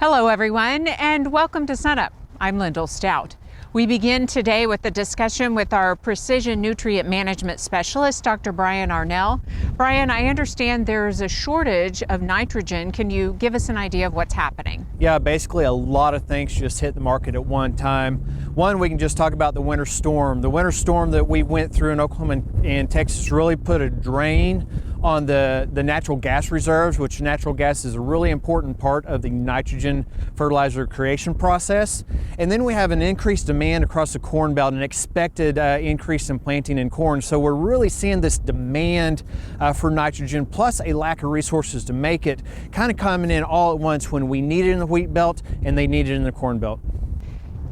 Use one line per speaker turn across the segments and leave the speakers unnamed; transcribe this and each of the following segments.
Hello everyone, and welcome to Sunup. I'm LYNDALL STOUT. We begin today with a discussion with our Precision Nutrient Management Specialist, Dr. Brian Arnall. Brian, I understand there's a shortage of nitrogen. Can you give us an idea of what's happening?
Yeah, basically a lot of things just hit the market at one time. One, we can just talk about the winter storm. The winter storm that we went through in Oklahoma and Texas really put a drain on the natural gas reserves, which natural gas is a really important part of the nitrogen fertilizer creation process. And then we have an increased demand across the corn belt, an expected increase in planting in corn. So we're really seeing this demand for nitrogen plus a lack of resources to make it kind of coming in all at once when we need it in the wheat belt and they need it in the corn belt.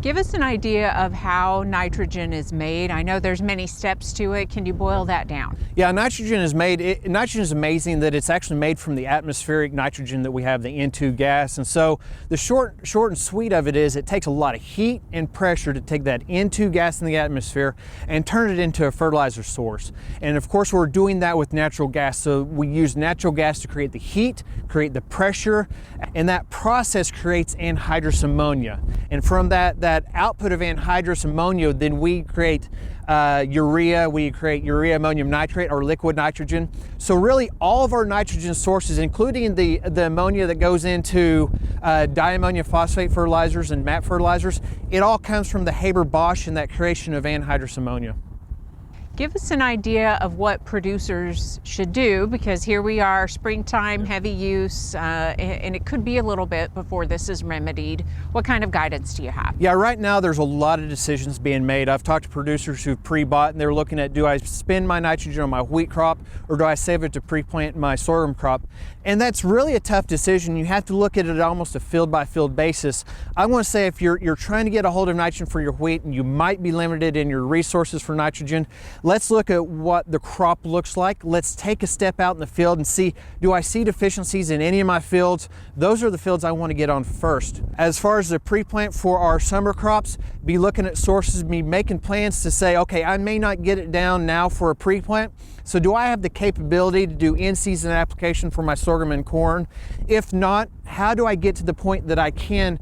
Give us an idea of how nitrogen is made. I know there's many steps to it. Can you boil that down?
Yeah, nitrogen is made, nitrogen is amazing that it's actually made from the atmospheric nitrogen that we have, the N2 gas. And so the short and sweet of it is it takes a lot of heat and pressure to take that N2 gas in the atmosphere and turn it into a fertilizer source. And of course, we're doing that with natural gas. So we use natural gas to create the heat, create the pressure, and that process creates anhydrous ammonia. And from that output of anhydrous ammonia, then we create urea, we create urea ammonium nitrate or liquid nitrogen. So really all of our nitrogen sources, including the ammonia that goes into diammonium phosphate fertilizers and MAP fertilizers, it all comes from the Haber-Bosch and that creation of anhydrous ammonia.
Give us an idea of what producers should do, because here we are, springtime, heavy use, and it could be a little bit before this is remedied. What kind of guidance do you have?
Yeah, right now there's a lot of decisions being made. I've talked to producers who've pre-bought and they're looking at, do I spend my nitrogen on my wheat crop or do I save it to pre-plant my sorghum crop? And that's really a tough decision. You have to look at it almost a field by field basis. I want to say if you're trying to get a hold of nitrogen for your wheat and you might be limited in your resources for nitrogen, let's look at what the crop looks like. Let's take a step out in the field and see, do I see deficiencies in any of my fields? Those are the fields I want to get on first. As far as the pre-plant for our summer crops, be looking at sources, be making plans to say, okay, I may not get it down now for a pre-plant. So do I have the capability to do in-season application for my sorghum and corn? If not, how do I get to the point that I can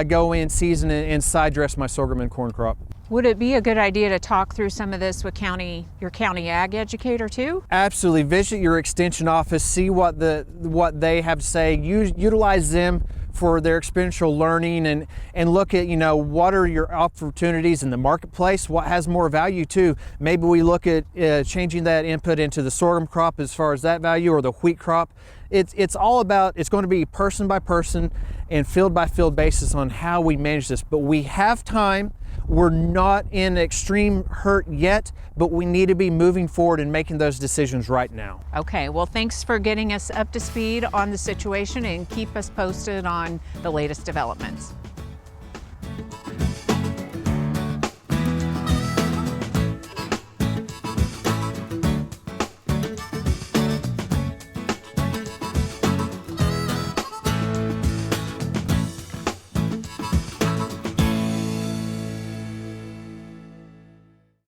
go in season and side dress my sorghum and corn crop?
Would it be a good idea to talk through some of this with your county ag educator too?
Absolutely. Visit your extension office, see what they have to say, utilize them for their experiential learning and look at, what are your opportunities in the marketplace, what has more value too. Maybe we look at changing that input into the sorghum crop as far as that value, or the wheat crop. It's all about, it's going to be person by person and field by field basis on how we manage this, but we have time. We're not in extreme hurt yet, but we need to be moving forward and making those decisions right now.
Okay, well, thanks for getting us up to speed on the situation and keep us posted on the latest developments.